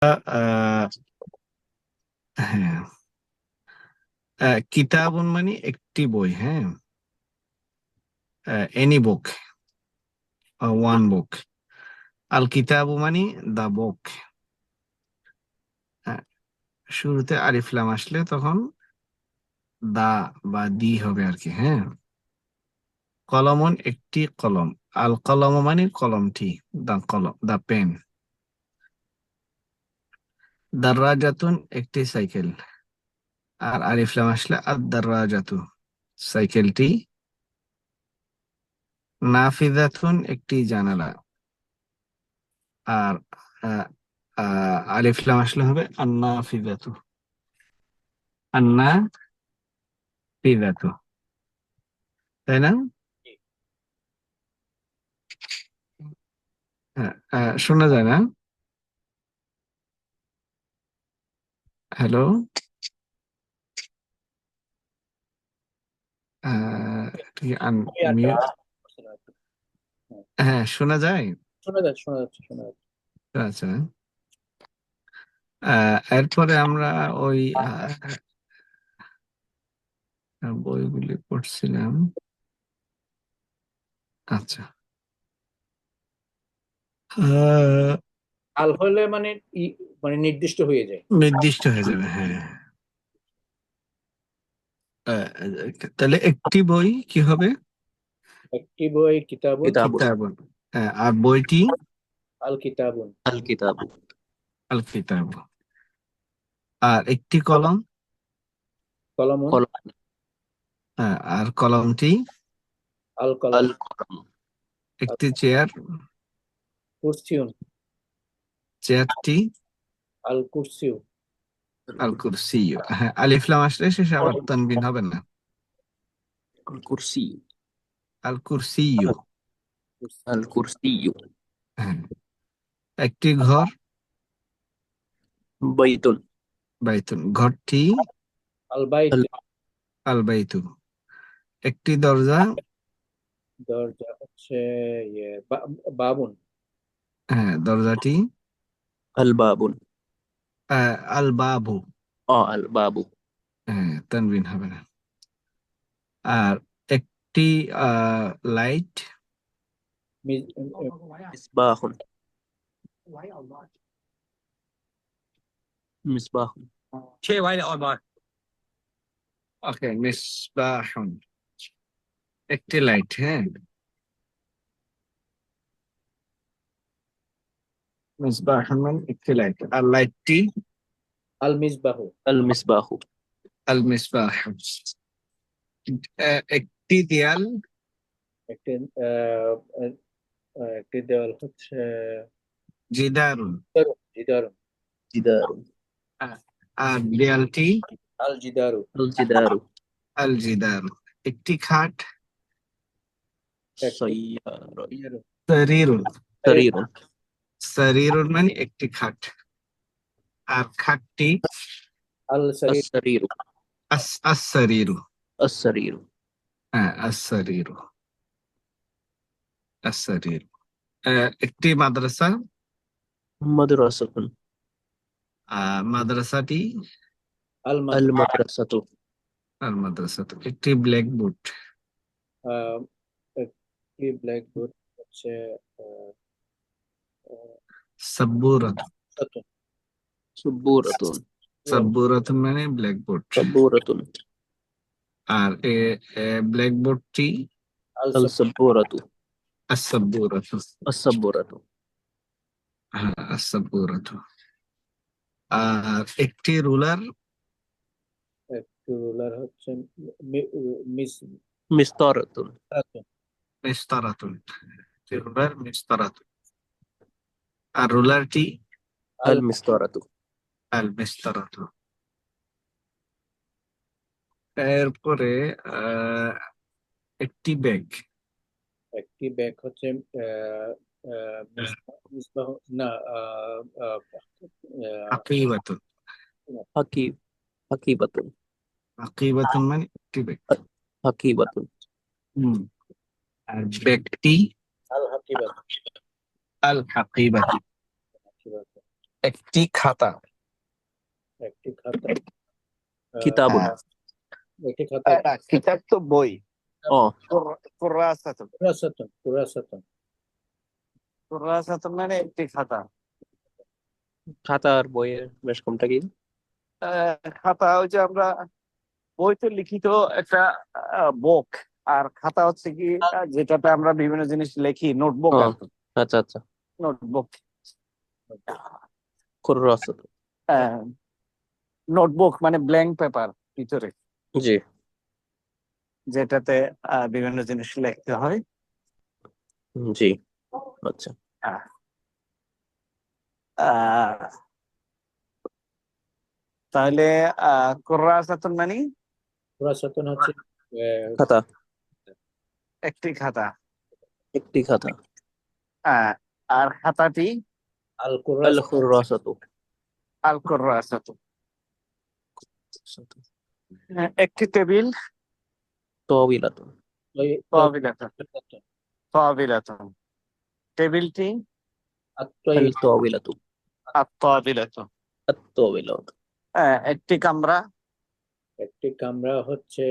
আহ, হ্যাঁ, কিতাবুন মানে একটি বই। হ্যাঁ, এনি বুক, ওয়ান বুক। আল কিতাবু মানে দা বুক। শুরুতে আলিফ লাম আসলে তখন দা বা দি হবে আর কি। হ্যাঁ, কলমন একটি কলম। আল কলম মানে কলমটি, দা কলম, দা পেন। দাররাজাতুন একটি সাইকেল। আর আলিফ লাম আসলে আদ দাররাজাতু, সাইকেলটি। নাফিজাতুন একটি জানালা। আর আহ, আলিফ লাম আসলে হবে আন্নাফিজাতু, আন্নাফিজাতু, তাই না? হ্যাঁ, শোনা যায় না? হ্যালো, ওই আর মিউট। কি হ্যাঁ, হ্যাঁ, শোনা যায়। শোনা যাচ্ছে। আচ্ছা, এরপরে আমরা ওই বইগুলি পড়ছিলাম। আচ্ছা, আহ, আল হলে মানে মানে নির্দিষ্ট হয়ে যায়। নির্দিষ্ট হয়ে যাবে। হ্যাঁ, আহ, তাহলে একটি বই কি হবে? একটি বই কিতাবুন, কিতাবুন। কিতাবুন। আর বইটি আল কিতাবুন। আল কিতাবু। আল কিতাব। আর একটি কলম। কলমুন, কলম। আর কলমটি। আল আল কলম। কলম। একটি চেয়ার। কুরসিউন, চেয়ারটি। আল কুরসিউ। আল কুরসি। হ্যাঁ, আলিফ লাম আসলে শেষে আবার তানবিন হবে না। আল কুরসি। আল কুরসি। আল কুরসি। হ্যাঁ, একটি ঘর। বাইতুন। বাইতুন, ঘরটি। আল বাইত। আল আল বাইতু। একটি দরজা। দরজা হচ্ছে বাবুন। হ্যাঁ, দরজাটি। আল বাবুন। আল বাবু। আল বাবু। হ্যাঁ, তানবিন হবে না। আর একটি লাইট। মিজ- মিসবাহুন। মিসবাহুন। ওকে, মিসবাহুন, একটি লাইট। হ্যাঁ, মিসবাহুন মানে একটি লাইট। আর লাইটটি। আল মিসবাহু। আল মিসবাহু। আল মিসবাহ। একটি দেয়াল। একটি আহ, একটি দেওয়াল হচ্ছে জিদারুন। জিদারুন। জিদারুন। আহ, আর দেয়ালটি। আল জিদারু। আল জিদারু। আল জিদার। একটি খাট। একটি সাইয়ারুন। সরিরুন। সারিরুন। সরিরুন মানে একটি খাট। আর খাটটি। আল আস সারির। সারিরু। আস সরিরু। আস সারিরু। হ্যাঁ, আস সরিরু। আস সরিরু। একটি মাদ্রাসা। মাদ্রাসাতুন। মাদ্রাসাটি। আল আল মাদ্রাসা। মাদ্রাসাতু। আর মাদ্রাসাটি। একটি ব্ল্যাকবোর্ড। একটি ব্ল্যাকবোর্ড হচ্ছে আহ, আহ, সাব্বুরাত। সাতুন। সুব্বুরাতুন। সাব্বুরাত মানে ব্ল্যাকবোর্ড। সাব্বুরাতুন। আর ব্ল্যাকবোর্ডটি। আল আল সাব। সাব্বুরাতু। আস সাব্বুরাত। আস সাব্বুরাতু। হ্যাঁ, আস সাব্বুরাত। আর একটি রুলার। একটি রুলার হচ্ছে মি- মিস মিসতারাতুন। সাতুন। মিসতারাতুন। একটি রুলার মিসতারাতুন। আর রুলারটি। আল আল মিসতারাতু। আল মিসতারাতু। এরপরে আহ একটি ব্যাগ। একটি ব্যাগ হচ্ছে আহ, মিসবাহ না আহ, আহ, আহ, আকিবাতুন। হাকি হাকিবাতুন। আকিবাতুন মানে একটি ব্যাগ। হাকিবাতুন। হুম। আর ব্যাগটি। আল হাকিবাত। আল হাকিবাতু। একটি খাতা। একটি খাতা কিতাব হ্যাঁ, একটি খাতা কিতাব তো বই। ও কুররাসাতুন। কুরাসাতুন কুররাসাতুন মানে একটি খাতা। খাতা আর বইয়ের বেশ কোনটা কি? খাতা ওই যে আমরা বই তো লিখিত একটা বুক, আর খাতা হচ্ছে কি যেটাতে আমরা বিভিন্ন জিনিস লিখি, নোটবুক ও আর কি। আচ্ছা আচ্ছা, নোটবুক। কুররাসাতুন। নোটবুক মানে ব্ল্যাঙ্ক পেপার ভিতরে, জি যেটাতে বিভিন্ন জিনিস লিখতে হয়। জি আচ্ছা। আহ, আহ, তাহলে কুররাসাতুন মানে কুরাসাতুন হচ্ছে খাতা, একটি খাতা। একটি খাতা। আহ, আর খাতাটি আল আল কুরাস কুররাসাতু। আল কুররাসাতু। একটি টেবিল। তাওবিলাতুন। তাওবিলাতুন। তাওবিলাতুন। টেবিলটি আল তাওবিলাতু। আত-তাওবিলাতু। আত-তাওবিলাতু। একটি কামরা। একটি কামরা হচ্ছে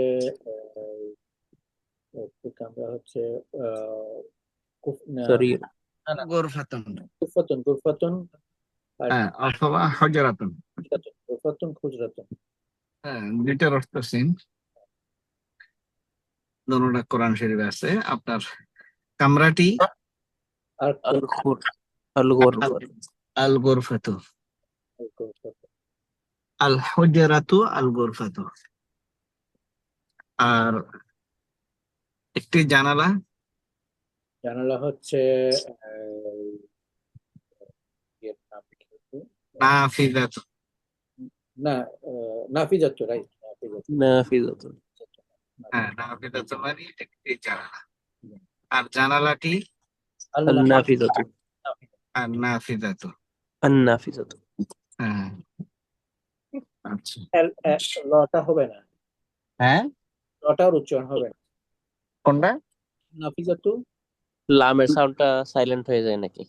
একটি কামরা হচ্ছে সরির। গোরফাতুন। গুরফাতুন আর অথবা হজরাতুন। খুজরাতুন। দুইটার অর্থ সেম, দোনোটা কোরআন শরীফে আছে। আপনার কামরাটি আর আল খুর আল গুরফাতু। আল গোরফাতু। গুরফাতুন। আল হজরাতু আল গোরফাতু। আর একটি জানালা। জানালা হচ্ছে আহ, ইয়ের নাম কি হতো? নাফিজাতু। না নাফিজাতু, রাইট, নাফিজাতু। নাফিজাতুন। নাফিজাতু মানে একটি জানালা। আর জানালাটি আল আল নাফিজাতু। আর নাফিজাতু। আন নাফিজাতু। হ্যাঁ, আচ্ছা। লটা হবে না, হ্যাঁ, লটার উচ্চারণ হবে না। কোনটা? নাফিজাতু লামের সাউন্ডটা সাইলেন্ট হয়ে যায় নাকি?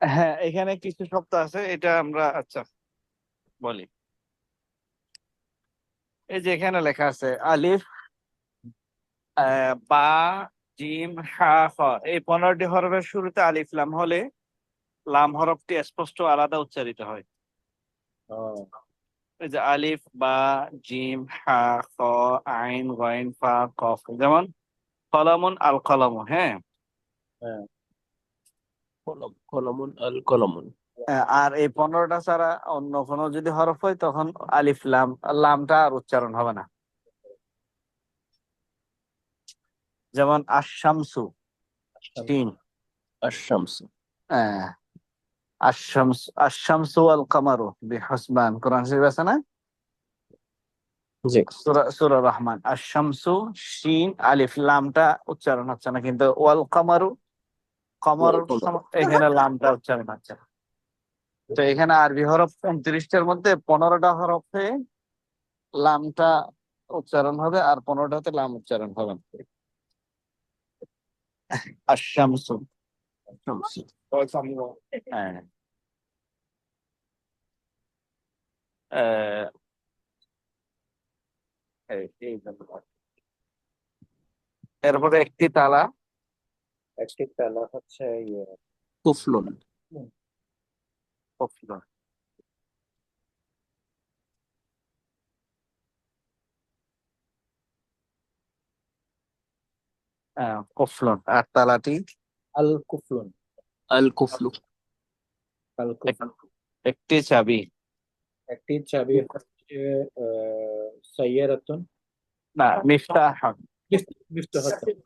হ্যাঁ, এখানে কিছু শব্দ আছে, এটা আমরা আচ্ছা বলি। এই যে এখানে লেখা আছে আলিফ, বা, জিম, হা, খ। এই 15টি হরফের শুরুতে আলিফ লাম হলে লাম হরফটি স্পষ্ট আলাদা উচ্চারিত হয়। এই যে আলিফ, বা, জিম, হা, খ, আইন, গইন, ফা, কফ। যেমন কলামুন আল কলম। হ্যাঁ, হ্যাঁ কলম, কলমুন আল কলমুন। আর এই 15টা ছাড়া অন্য কোনো যদি হরফ হয় তখন আলিফ লাম, লামটা আর উচ্চারণ হবে না। যেমন আশ-শামসু, শিন। আশ-শামসু। আহ, আশ-শামসু আল কামারু বিহুসবান। কোরআন শরীফ আছে না? জি। সূরা রহমান। আশ-শামসু, শিন, আলিফ, লামটা উচ্চারণ হচ্ছে না, কিন্তু ওয়াল কামারু, কমর, ওয়াল কমর। এখানে লামটা উচ্চারণ হচ্ছে। তো এখানে আরবি হরফ 29টার মধ্যে 15টা হরফে লামটা উচ্চারণ হবে, আর 15টাতে লাম উচ্চারণ হবে না। আশ-শামসু। শামসু। হ্যাঁ। আহ, এরপরে একটি তালা। একটি তালা হচ্ছে কুফলুন। কফলুন। কফলুন। আর তালাটি আল কুফলুন। আল কুফলু। আল কুফলুন। একটি চাবি। একটি চাবি হচ্ছে সাইয়ারাতুন। না, মিফতাহ। মিফতাহাতুন।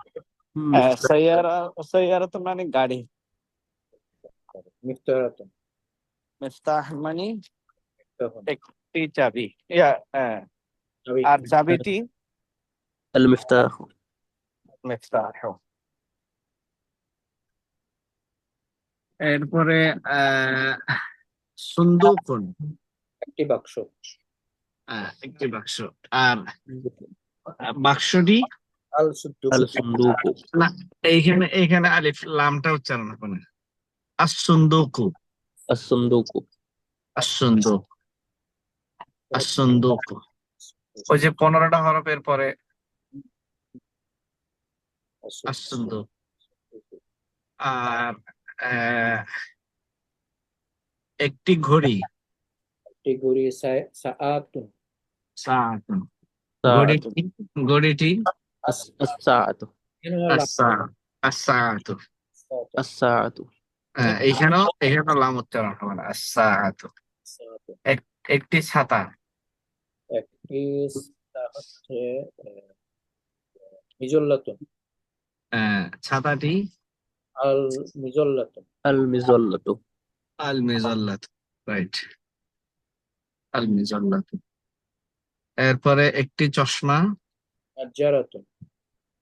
সাইয়ারাতুন মানে গাড়ি। মিফতাহাতুন। মিফতাহ মানে মিফতাহুন। একটি চাবি। চাবি। আর চাবিটি আল মিফতাহ। মিফতাহ। এরপরে সুন্দুকুন, একটি বাক্স। একটি বাক্স। আর বাক্সটি আল সুদ্দুক। আল সুন্দুকু। না, এইখানে এইখানে আলিফ লামটা উচ্চারণ হবে না। আর সুন্দুকু। الصندوق আসন্দুক, আসন্দুক। ওই যে 15টা হরফের পরে আসন্দুক। আর আহ, একটি ঘড়ি, একটি ঘড়ি সাআতুন। সাআতুন। ساعة ঘড়িটি, ঘড়িটি الساعة এখানে লাম আসা, আসাআতু। সাআতুন, الساعة এখানেও লাম উচ্চারণ হবে না, আসাআতু। সাআতুন। একটি ছাতা, একটি হচ্ছে মিজল্লাতুন। ছাতাটি আল মিজল্লাতুন। المظلة আল মেজাল্লাত, রাইট, আল মেজাল্লাত। এরপরে একটি চশমা, নাজ্জারাতুন।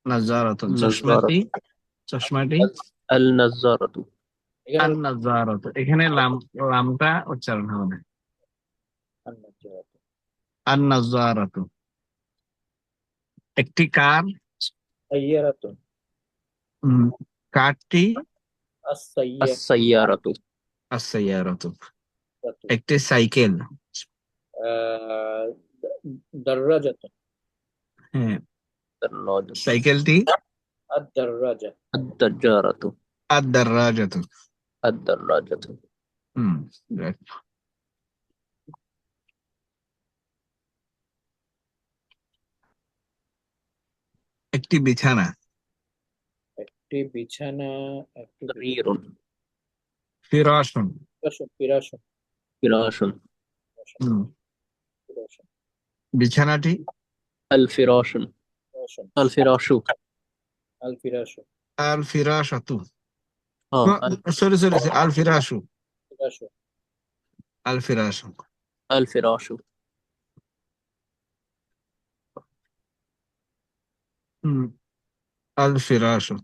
নাজারাতুন। النظارة চশমাটি النظارة এখানে আন নাজারাত। এখানে লামটা উচ্চারণ হবে না, নাজ্জারাতুন। আন নাজারাত। একটি কার, সাইয়ারাতুন। উম, কারটি আস-সাইয়ারাতু। السيارة আস-সাইয়ারাত। একটি সাইকেল, আহ, দাররাজাতুন। হ্যাঁ, الدراجة সাইকেলটি আদ-দাররাজা। الدجارة আদ-দাররাজাত। الدراجة হুম, right. একটি বিছানা, একটি বিছানা। একটি سرير ফিরাসুন। ফিরাসুন। ফিরাসুন। فراش হুম, ফিরাসুন। বিছানাটি الفراش ফিরাসুন। الفراش আল ফিরাসু। আল ফিরাসাতু। اه সরি সরি, আল ফিরাসু, ফিরাসু। আল ফিরাসু। الفراش হুম, আল ফিরাসু।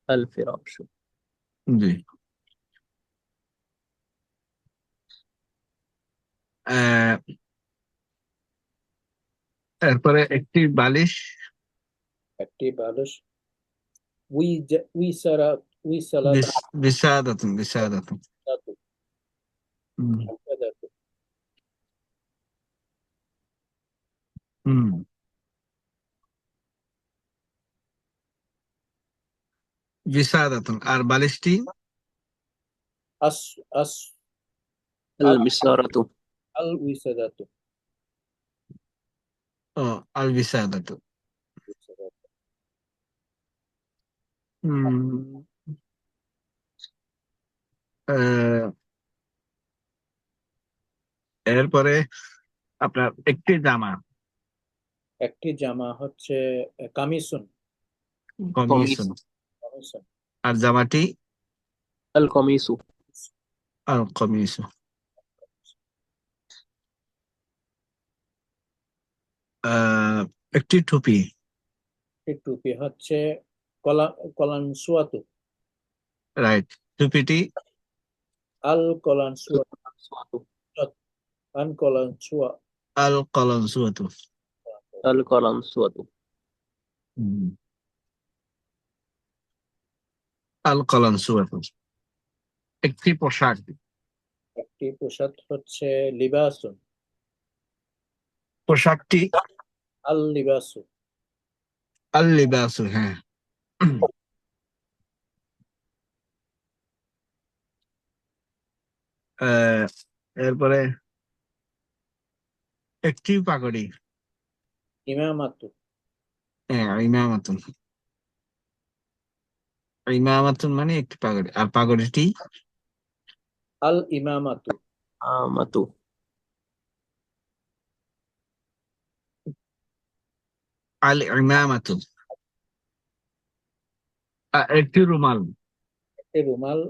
الفراش জি। আহ, এরপরে একটি বালিশ, একটি বালিশ। উইসারা। উইসালাত। বিসাদাতুন, বিসাদাতুন। হুম, হুম, বিসাদাতুন। আর বালিশটি আস আস আল المسارة আল উইসাদাতু। ও আল বিসাদাতু। হুম, আহ, এরপরে আপনার একটি জামা, একটি জামা হচ্ছে কামিসুন। কমিসুন। قميص কামিসুন। আর জামাটি القميص আল কমিসু। আহ, একটি টুপি, একটি টুপি হচ্ছে কলা কলানসুয়াতু। রাইট। টুপিটি আল কলানসুয়াতু। القلنسوة আন কলানসুয়া। আল কলনসুয়াতু। القلنسوة হুম, আল কলনসুয়াতু। একটি পোশাক, একটি পোশাক হচ্ছে লিবাসুন। পোশাকটি আল লিবাসু। আল লিবাসু, হ্যাঁ। আহ, এরপরে একটি পাগড়ি, ইমামাতু। হ্যাঁ, ইমামাতুন। ইমামাতুন মানে একটি পাগড়ি। আর পাগড়িটি আল ইমামাতু। عامة আল ইমামাতুন। একটি রুমাল, একটি রুমাল।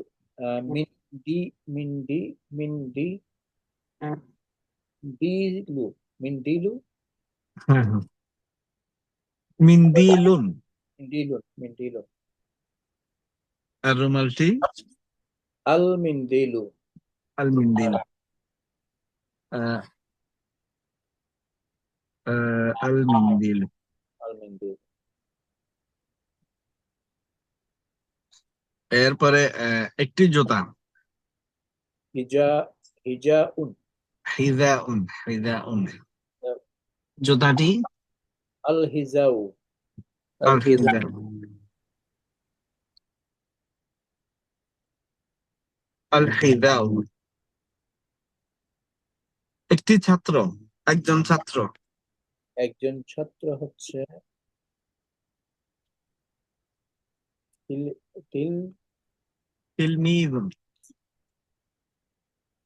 মিন্দি। মিন্দি। মিন্দি। দিলু। মিন্দিলু। হ্যাঁ, হ্যাঁ। মিন্দিলুন। মিন্দিলুন। মিন্দিলুন। আর রুমালটি আল মিন্দিলু। আল মিন্দিল। আহ, আল মিন্দিল। আল মিন্দিল। এরপরে একটি জুতা, হিজা হিজাউন হিদাউন হিদাউন জুতাটি আল হিজাউ আর الحذاء হিদাউ আল হিদাউ একটি ছাত্র একজন ছাত্র একজন ছাত্র হচ্ছে তিল তিল তিলমিজুন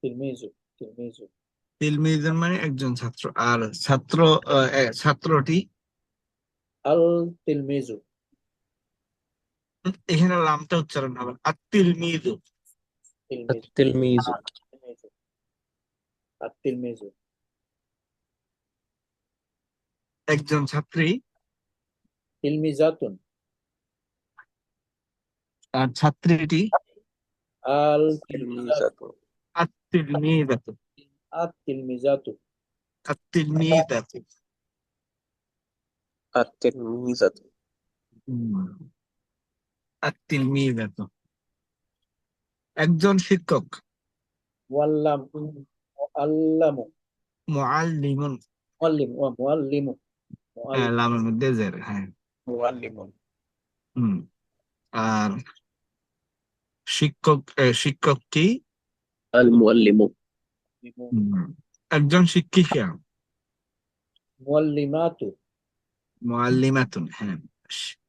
তিলমিজু তিলমিজু তিলমিজুন মানে একজন ছাত্র আর ছাত্রটি আল তিলমিজু এখানে লামটা উচ্চারণ হবে আর তিলমিজু তিলমিজু التلميذ তিলমিজু আর তিলমিজু একজন ছাত্রী তিলমিজাতুন আর ছাত্রীটি আল تلميذة আর তিলমিজাতু আর তিলমিজাতু আর তিলমিজাতু التلميذة আর তিলমিজাতু একজন শিক্ষক মুআল্লাম মুআল্লামু মুআল্লিমুন মুআল্লিম ওয়া মুআল্লিমু মুআল্লিম লামের মধ্যে জের হ্যাঁ معلم হুম আর শিক্ষকটি المعلم একজন শিক্ষিকা মুআল্লিমাতু মুআল্লিমাতুন হ্যাঁ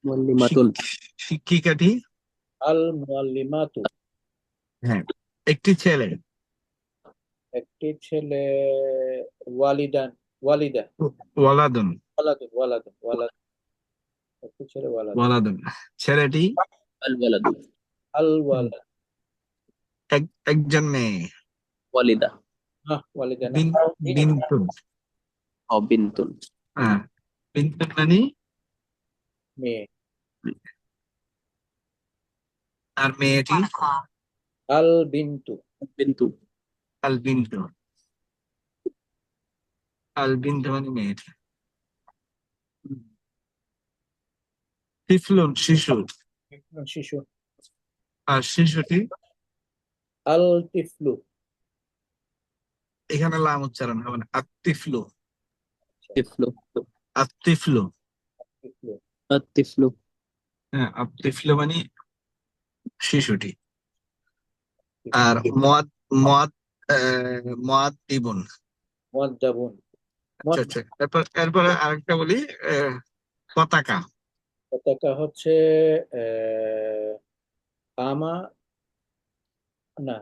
معلمة শিক্ষিকাটি আল মুআল্লিমাতু হ্যাঁ একটি ছেলে একটি ছেলে ওয়ালিদান ওয়ালিদা ওয়ালাদুন ওয়ালাদুন একটি ছেলে ওয়ালাদ ওয়ালাদুন ছেলেটি الولد আল ওয়ালাদ একজন মেয়ে والدة ওয়ালিদা না বিন্তুন أو بنت হ্যাঁ বিন্তুন মানে মেয়ে আর মেয়েটি আল বিনতু بنت আল বিন্তু মানে মেয়েটি তিফলুন শিশু শিশু আর শিশুটি আল তিফলু এখানে লাম উচ্চারণ হবে না আত্তিফলু طفل আত্তিফলু তিফলু الطفل হ্যাঁ আত্তিফলু মানে শিশুটি আর মুআদ মুআদ মুআদ্দিবুন মুআদ্দাবুন আচ্ছা আচ্ছা এরপরে আরেকটা বলি পতাকা পতাকা হচ্ছে আমা না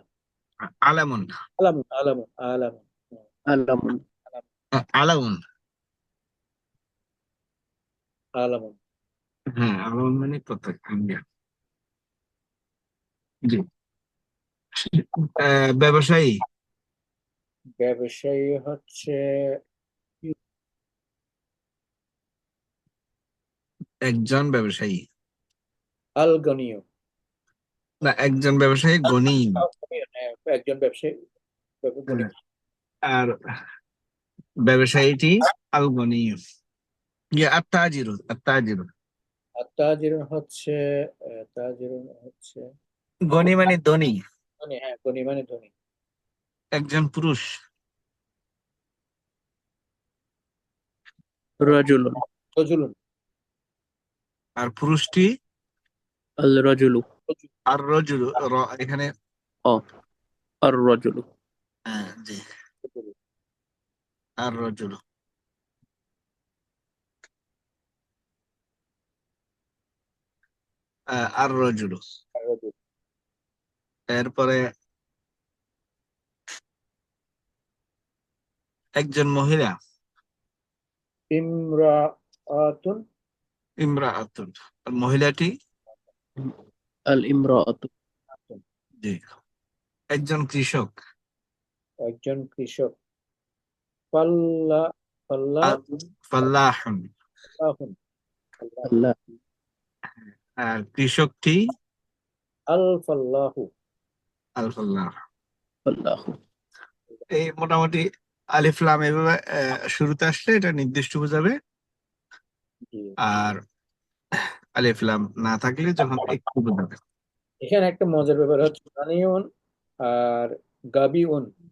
আলামুন আলামুন علم আলামুন আলামুন হ্যাঁ আলামুন মানে পতাকা জি ব্যবসায়ী ব্যবসায়ী হচ্ছে একজন ব্যবসায়ী আল গনিয়ু না একজন ব্যবসায়ী গণী একজন ব্যবসায়ী গনি। আর ব্যবসায়ীটি আল গণী আত্তাজিরু আর তাজিরুন হচ্ছে গণী মানে ধনী ধনী গনি মানে ধনী একজন পুরুষ رجل রজুলুন আর পুরুষটি الرجل আর রজুল এখানে الرجل জি আর রজুল আর রজুল এরপরে একজন মহিলা ইমরাআতুন ইমরাআতুন আর মহিলাটি الامرأة জি একজন কৃষক একজন কৃষক ফাল্লা ফাল্লাহুন ফাল্লাহুন الله আর কৃষকটি আল ফাল্লাহু আল ফাল্লাহ الله এই মোটামুটি আলিফ লাম এভাবে শুরুতে আসলে এটা নির্দিষ্ট বোঝাবে জি। আর আলিফ লাম না থাকলে যখন একটু বোঝাবে এখানে একটা মজার ব্যাপার হচ্ছে গানিয়ুন আর গাবিউন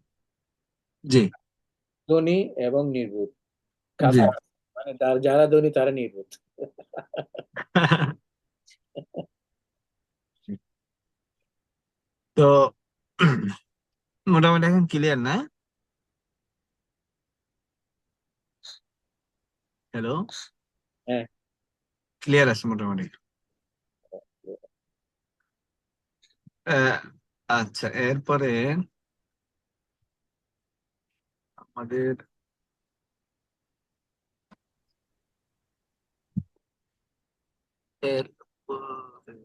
জি ধ্বনি এবং নির্বোধ। জি কাতার মানে যারা ধ্বনি তারা নির্বোধ। তো মোটামুটি এখন ক্লিয়ার না? হ্যালো, হ্যাঁ, ক্লিয়ার আছে মোটামুটি? আহ, আচ্ছা, এরপরে আমাদের এরপরে-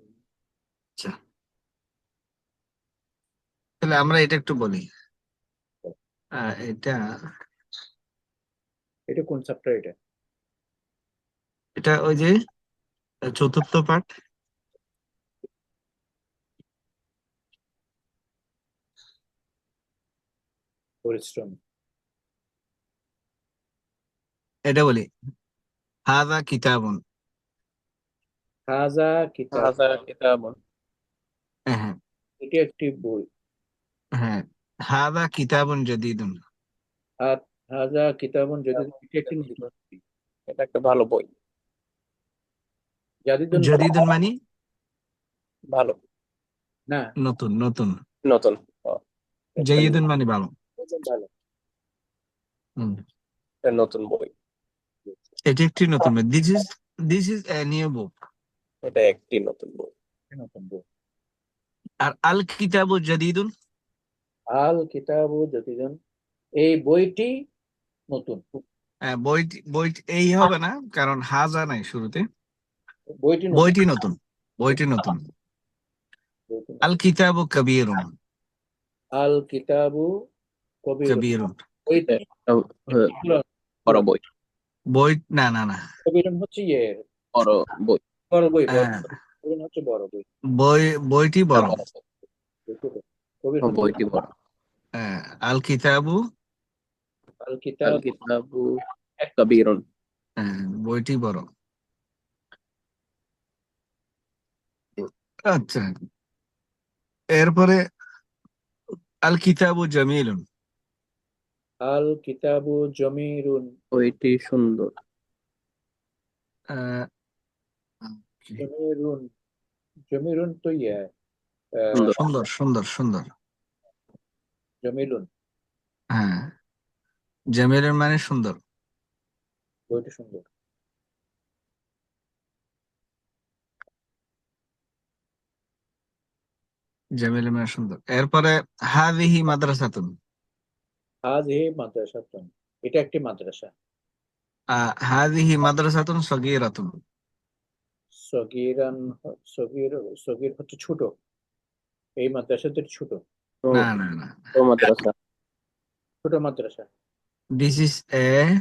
আচ্ছা, তাহলে আমরা এটা একটু বলি। এটা এটা কোন চ্যাপ্টার এটা? এটা ওই যে চতুর্থ পাঠ। পরিশ্রম। এটা বলি, হাদা কিতাবুন। হাজা কিতাব, হাযা কিতাবুন। হ্যাঁ এটি একটি বই। হ্যাঁ, হাদা কিতাবুন জাদিদুন। হাজা কিতাবুন যদি এটি একটি নতুন বই। এটা একটা ভালো বই। জাদিদুন জাদিদুন মানে ভালো। না, নতুন নতুন। নতুন। ও, একটা জাইয়িদুন মানে ভালো। ভালো। হুম, একটা নতুন বই। এটি একটি নতুন বই। This is a new book. এটা একটি নতুন বই। নতুন বই। আর আল কিতাবু জাদিদুন, আল কিতাবু জাদিদুন, এই বইটি নতুন। বইটি বইটি এই হবে না, কারণ হাজা নাই শুরুতে। বইটি নতুন। বইটি নতুন, বইটি নতুন। বইটি আল নতুন। কিতাবু কবিরুন। আল কিতাবু কবির, কবিরুন, এটা বইটি একটা পুরান। বড় পুরান। বই। বই না না না। কবিরন হচ্ছে বড় বই। বড় বই, বড়। হ্যাঁ, কবিরন হচ্ছে বড় বই। বইটি এটা বড়। বড় বই। বই ছোট। কবির ও, হচ্ছে বইটি বড়। হ্যাঁ, আল কিতাবু, আল আল কিতাব কিতাবু কবিরুন। বইটি বড়। আচ্ছা, এরপরে আল কিতাবু জামিলুন। আল কিতাবু জমিরুন। বইটি সুন্দর। আহ, জমিরুন, জমিরুন তো সুন্দর। সুন্দর সুন্দর সুন্দর। জমিলুন, হ্যাঁ, জামিলুন মানে সুন্দর। বইটি সুন্দর। জামিলুন মানে সুন্দর। এরপরে হাদিহি মাদ্রাসাতুন। আজ হে মাদ্রাসাতুন, এটা একটি মাদ্রাসা। হাদিহি মাদ্রাসাতুন সগীরাতুন। সগিরান, সগির, সগির হচ্ছে ছোট। এই মাদ্রাসাটি ছোট। তো না না না, তো মাদ্রাসা। ছোট মাদ্রাসা। দিস ইজ এ এটা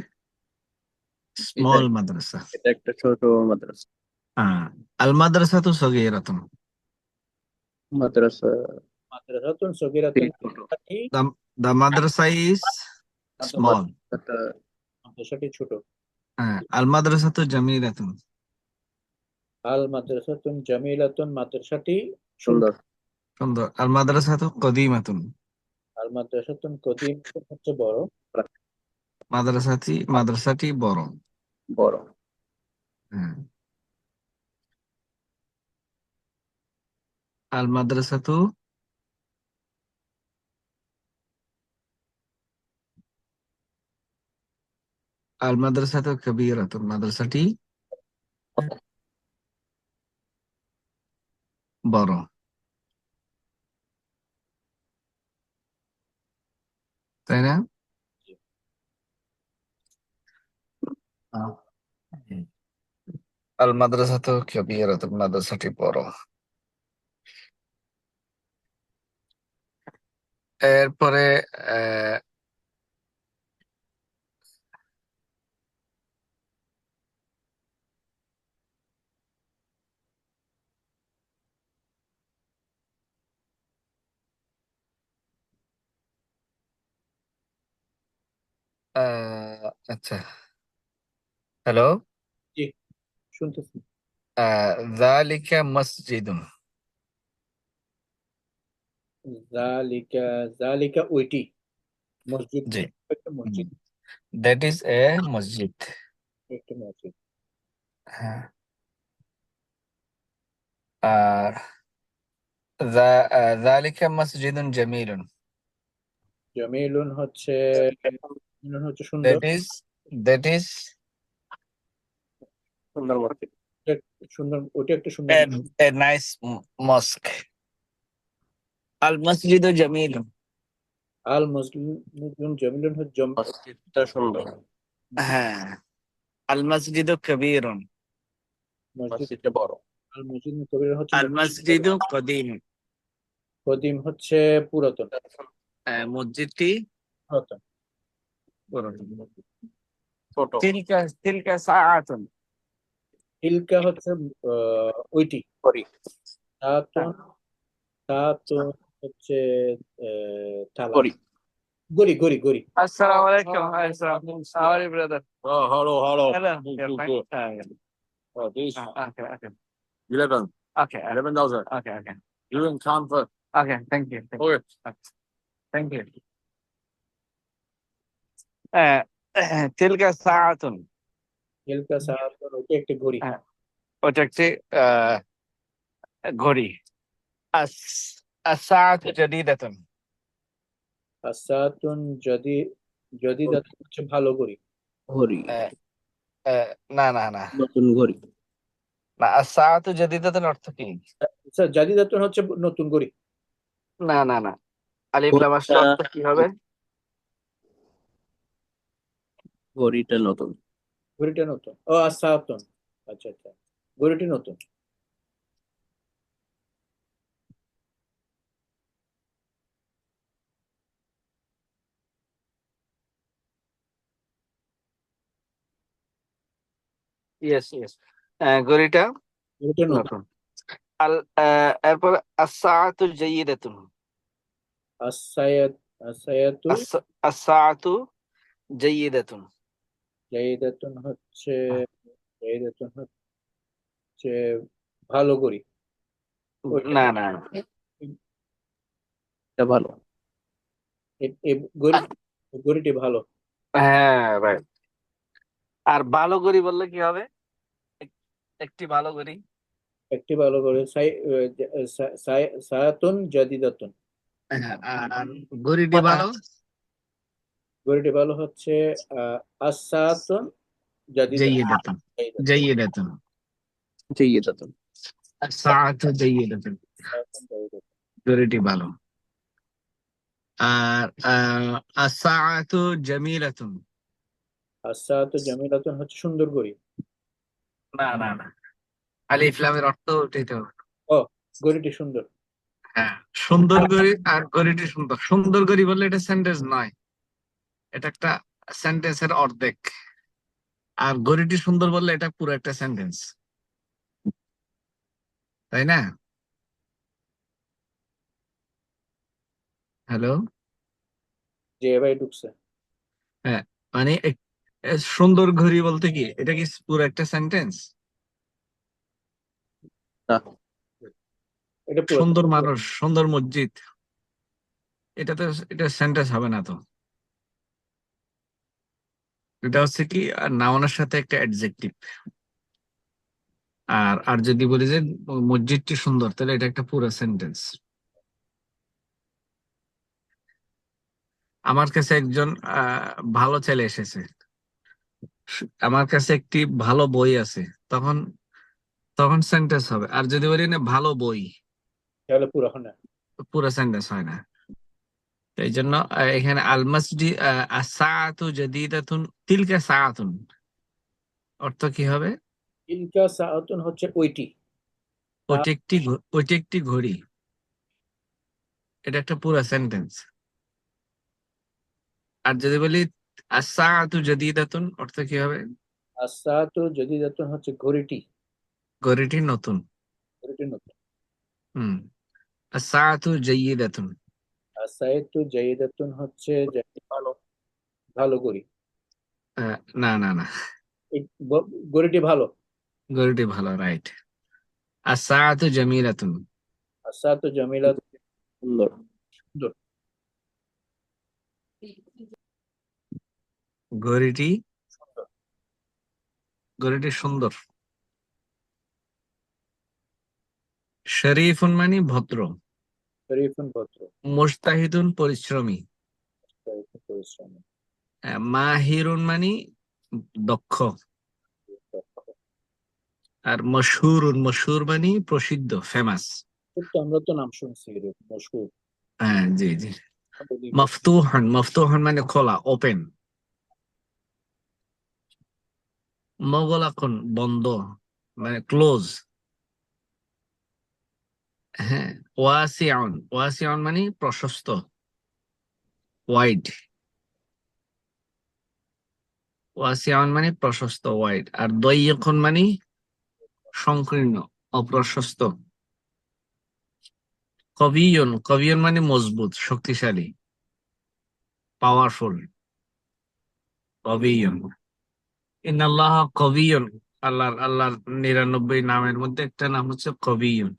স্মল মাদ্রাসা। এটা একটা ছোট মাদ্রাসা। আল মাদ্রাসাতু সগীরাতুন। মাদ্রাসা মাদ্রাসাতুন সগিরাতুন, ছোট। The madrasa is small. মাদ্রাসাটা মাদ্রাসাটি ছোট। আল মাদ্রাসাতু জামিলাতুন। আল মাদ্রাসাতুন জামিলাতুন, মাদ্রাসাটি সুন্দর। সুন্দর। সুন্দর। আল মাদ্রাসাতু কদিমাতুন। আল মাদ্রাসাতুন কদিম হচ্ছে বড়। মাদ্রাসাটি বড়। বড়। হ্যাঁ। আল মাদ্রাসাতু কবিরাতুন। মাদ্রাসাটি বড়। তাই না? আল মাদ্রাসাতু কবিরাতুন, মাদ্রাসাটি বড়। এরপরে আহ, আচ্ছা, হ্যালো। জি, শুনতেছি। যালিকা মসজিদুন। জালিকা, জালিকা ওইটি, মসজিদ জি একটা মসজিদ, দ্যাট ইজ এ মসজিদ। একটা মসজিদ। হ্যাঁ। আর যালিকা মসজিদুন জামিলুন, জামিলুন হচ্ছে, জামিলুন হচ্ছে সুন্দর, দ্যাট ইজ দ্যাট ইজ সুন্দর মসজিদ। সুন্দর, ওইটা একটা সুন্দর এ নাইস মস্ক। আল মসজিদু জামিলুন। আল মসজিদুন জামিলুন হচ্ছে মসজিদটা সুন্দর। হ্যাঁ। আল মসজিদু কবীরুন। মসজিদ, মসজিদটা বড়। আল মসজিদ কবির হচ্ছে আল মসজিদ, মসজিদু কদিম। কদিম হচ্ছে পুরাতন, মসজিদটি পুরাতন। পুরাতন। ছোট। তিলকা তিলকা সাআতুন। হিলকা হচ্ছে ওইটি, করি। সাতুন, সাতুন হচ্ছে থালা, করি। গড়ি গড়ি গড়ি। Assalamu alaikum. Hi, Assalamu. How are you, brother? Oh, hello, hello. Hello. Good, You're good, fine? good. Oh, this Okay, okay. 11, Okay, 11,000. okay, okay. You can count for. Okay, thank you. Thank you. Okay. Thank you. Uh, তিলকা সাআতুন। হিলকা সাতুন ওইটা একটা ঘড়ি। ওটা একটি ঘড়ি। আস আসাআতু জাদিদাতুন। আর সাতুন যদি, যদি হচ্ছে ভালো ঘড়ি। ঘড়ি। না না না নতুন ঘড়ি। না, আসাআতু জাদিদাতুন অর্থ কি? আচ্ছা, জাদিদাতুন হচ্ছে নতুন ঘড়ি। না না না, আলিফ লাম আসলে ঘড়িটা অর্থ কি হবে? ঘড়িটা নতুন। ঘড়িটা নতুন, ও আর সাতুন, আচ্ছা আচ্ছা, ঘড়িটি নতুন। ইয়েস ইয়েস, ঘড়িটা ঘড়িটা নতুন। নতুন। আল এরপর আসাআতু জাইয়িদাতুন। আসায়াত, আসায়াতু আসাআতু জাইয়িদাতুন। জাইদাতুন হচ্ছে, জাইদাতুন হচ্ছে ভালো ঘড়ি। ওইটা, না না, এটা ভালো। এই ঘড়ি, ঘড়িটি ভালো। হ্যাঁ রাইট। আর ভালো ঘড়ি বললে কি হবে? একটি ভালো ঘড়ি। একটি ভালো ঘড়ি, সায়াতুন জাদিদাতুন। হ্যাঁ, আর ঘড়িটি ভালো। ঘড়িটি ভালো হচ্ছে আসাতুন জাদিদাতুন। জাইয়িদাতুন। জাইয়িদাতুন। জাইয়িদাতুন। আসাআতু জাইয়িদাতুন, ঘড়িটি ভালো। আর আসাআতু জামিলাতুন। আসাতু জামিলাতুন হচ্ছে সুন্দর ঘড়ি। না না না, আলিফ লামের অর্থ উঠাইতে হবে। ও, ঘড়িটি সুন্দর। হ্যাঁ, সুন্দর ঘড়ি আর ঘড়িটি সুন্দর। সুন্দর ঘড়ি বললে এটা সেন্টেন্স নয়, এটা একটা সেন্টেন্সের অর্ধেক। আর ঘড়িটি সুন্দর বললে এটা পুরো একটা সেন্টেন্স, তাই না? হ্যালো। যে ভাই ঢুকছে। হ্যাঁ, মানে সুন্দর ঘড়ি বলতে কি এটা কি পুরো একটা সেন্টেন্স? না। এটা পুরো। সুন্দর মানুষ, সুন্দর মসজিদ, এটা তো, এটা সেন্টেন্স হবে না তো। এটা হচ্ছে কি নাউনের সাথে একটা অ্যাডজেক্টিভ। আর আর যদি বলি যে মসজিদটি সুন্দর, তাহলে এটা একটা পুরো সেন্টেন্স। আমার কাছে একজন ভালো ছেলে এসেছে, আমার কাছে একটি ভালো বই আছে, তখন তখন সেন্টেন্স হবে। আর যদি বলি না ভালো বই, তাহলে পুরো হয় না। পুরো সেন্টেন্স হয় না। এই জন্য এখানে আল মসজিদ আস-সাআতু জাদিদাতুন তিলকা সাআতুন অর্থ কি হবে? তিলকা সাআতুন হচ্ছে ওইটি। ওইটি একটি ঘড়ি, এটা একটা পুরো সেন্টেন্স। আর যদি বলি আস-সাআতু জাদিদাতুন অর্থ কি হবে? আসাতু জাদিদাতুন হচ্ছে ঘড়িটি, ঘড়িটি নতুন। ঘড়িটি নতুন। হুম। আস-সাআতু জাইয়িদাতুন। আসায়াতু জাইদাতুন হচ্ছে ভালো, ভালো ঘড়ি। না না না, এই ঘড়িটি ভালো। ঘড়িটি ভালো, রাইট। আস-সাআতু জামিলাতুন। আসাতু জামিলাতুন সুন্দর। ঘড়িটি সুন্দর। ঘড়িটি সুন্দর। শরীফুন মানে ভদ্র। শরীফুন ভদ্র। মুজতাহিদুন পরিশ্রমী। শরীফুন পরিশ্রমী। মাহিরুন মানে দক্ষ। দক্ষ। আর মশহুর মানে প্রসিদ্ধ, ফেমাস। খুব তো আমরা তো নাম শুনছি এরকম মশহুর। হ্যাঁ, জি জি। মফতুহান মানে খোলা, ওপেন। মোগলাকুন বন্ধ, মানে ক্লোজ। হ্যাঁ, ওয়াসিউন মানে প্রশস্ত, ওয়াইড। ওয়াসিউন মানে প্রশস্ত, ওয়াইড। আর দয়্যিকুন মানে সংকীর্ণ, অপ্রশস্ত। কবিয়ন মানে মজবুত, শক্তিশালী, পাওয়ারফুল। কবিয়ন। ইন্নাল্লাহ কবিয়ন। আল্লাহর 99 নামের মধ্যে একটা নাম হচ্ছে কবিয়ন।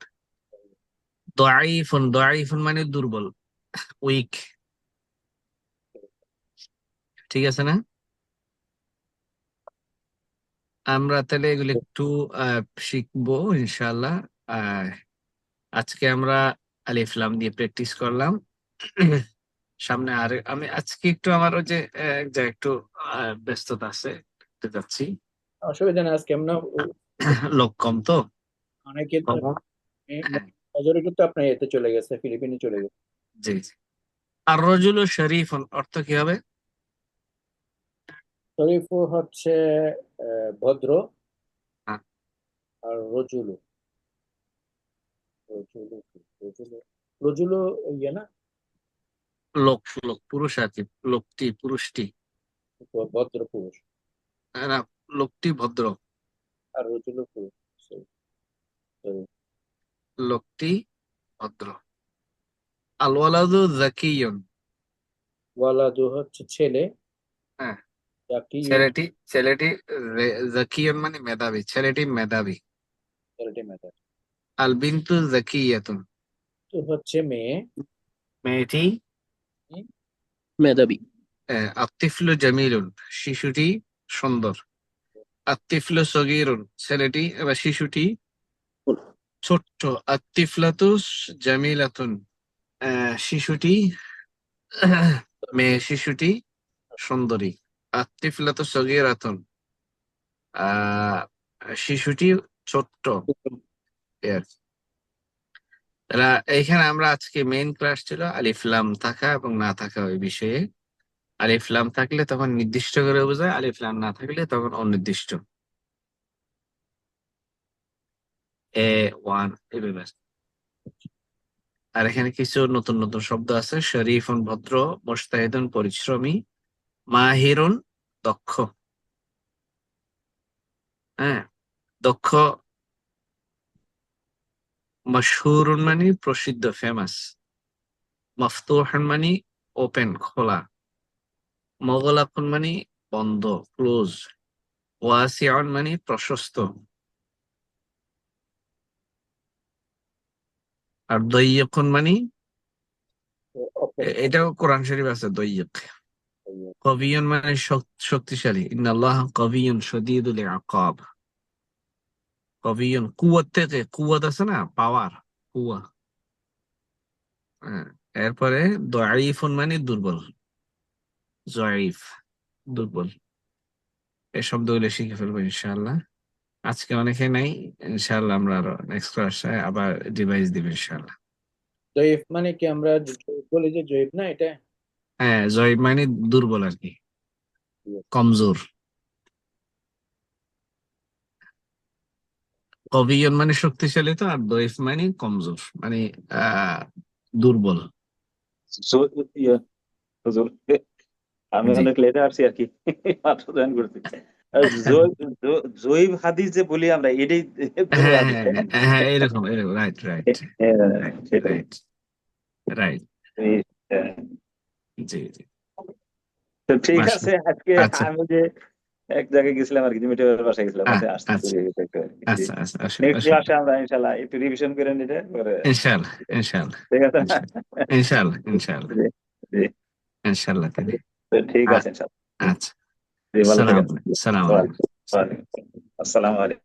দয়ীফুন মানে দুর্বল, উইক। ঠিক আছে না? আমরা তাহলে এগুলো একটু শিখবো ইনশাআল্লাহ। আহ, আজকে আমরা আলিফ লাম দিয়ে প্র্যাকটিস করলাম। সামনে আর আমি আজকে একটু আমার ওই যে একটু ব্যস্ততা আছে, একটু যাচ্ছি। অসুবিধা নেই, আজকে আমরা লোক কম তো। অনেকে তো কম। হ্যাঁ, মেজরিটি তো আপনার এতে চলে গেছে, ফিলিপিনে চলে গেছে। জি জি। আর রজুল শরীফুন অর্থ কি হবে? শরীফু হচ্ছে ভদ্র। হ্যাঁ, আর রজুলু, রজুলু রজুলু রজুলু ইয়ে না, লোক লোক পুরুষ আর কি। লোকটি, পুরুষটি। ভদ্র পুরুষ। না, লোকটি ভদ্র, আর রজুলু পুরুষ। Sorry, sorry. লোকটি ভদ্র। আল ওয়ালাদু যাকিয়ুন। ওয়ালাদু হচ্ছে ছেলে। হ্যাঁ, জাকিয়ুন ছেলেটি ছেলেটি যাকিয়ুন মানে মেধাবী, ছেলেটি মেধাবী। ছেলেটি মেয়ে। আল বিনতু যাকিয়াতুন। তো হচ্ছে মেয়ে। মেয়েটি মেধাবী। আত্তিফলু জামিলুন, শিশুটি সুন্দর। আত্তিফলু সগীরুন, ছেলেটি বা শিশুটি ছোট্ট। আত্তিফলাতু জামিলাতুন, শিশুটি মেয়ে শিশুটি সুন্দরী। আত্তিফলাতু সগীরাতুন, শিশুটি ছোট্ট। Yes. এইখানে আমরা আজকে মেইন ক্লাস ছিল আলিফ লাম থাকা এবং না থাকা ওই বিষয়ে। আলিফ লাম থাকলে তখন নির্দিষ্ট করে বোঝায়, আলিফ লাম না থাকলে তখন অনির্দিষ্ট। ওয়ান এভাবে। আর এখানে কিছু নতুন নতুন শব্দ আছে। শরীফুন ভদ্র, মুস্তাহিদুন পরিশ্রমী, মাহিরুন দক্ষ। হ্যাঁ, দক্ষ। মশহুরুন মানে প্রসিদ্ধ, ফেমাস। মফতুহান মানে ওপেন, খোলা। মোগলাকুন মানে বন্ধ, ক্লোজ। ওয়াসিউন মানে প্রশস্ত। আর দয়্যিকুন মানে এটাও কোরআন শরীফ আছে, দয়্যিক। কবিয়ুন মানে শক্তিশালী। ইন্নাল্লাহ কবিয়ুন শাদীদুল ইকাব। কবিয়ুন কুওয়াত থেকে, কুওয়াত আছে না, পাওয়ার, কুওয়া। হ্যাঁ, এরপরে দয়ীফুন মানে দুর্বল, জয়ীফ, দুর্বল। এই শব্দগুলো শিখে ফেলবো ইনশাআল্লাহ। আজকে অনেকে নাই, ইনশাআল্লাহ আমরা আরো নেক্সট ক্লাসে আবার ডিভাইস দিব ইনশাআল্লাহ। জয়ীফ মানে কি আমরা বলি যে জয়ীফ না এটা? হ্যাঁ, জয়ীফ মানে দুর্বল আর কি, কমজোর। কবিয়ন মানে শক্তিশালী তো, আর দয়ীফ মানে কমজোর, মানে আহ দুর্বল। ইয়ে, হুজুর, আমি জি। অনেক লেটে আসছি আর কি, মাত্র জয়েন করছি। আর জয়ীব হাদিস যে বলি আমরা, এটাই কোনো হ্যাঁ হাদিস, হ্যাঁ তাই না? হ্যাঁ, এরকম এরকম, রাইট রাইট হ্যাঁ, সেটাই। Right right. হ্যাঁ। জি জি। তো ঠিক মাশা, আছে, আজকে আচ্ছা আমি যে এক জায়গায় গেছিলাম আর কি, মিঠুনের বাসায় গেছিলাম, আসতে আচ্ছা দেরি হয়েছে একটু আর কি। আচ্ছা আচ্ছা, নেক্সট অসুবিধা। ক্লাসে আমরা ইনশাল্লাহ একটু রিভিশন করে নিতে করে। ইনশাআল্লাহ ইনশাআল্লাহ ঠিক আছে না? ইনশাআল্লাহ ইনশাআল্লাহ জি, জি। ইনশাআল্লাহ তাহলে। তো ঠিক আ- আছে ইনশাল্লাহ। আচ্ছা। জি, ভালো সালাম থাকেন। সালাম আলাইকুম। ওয়ালাইকুম আসসালামু আলাইকুম।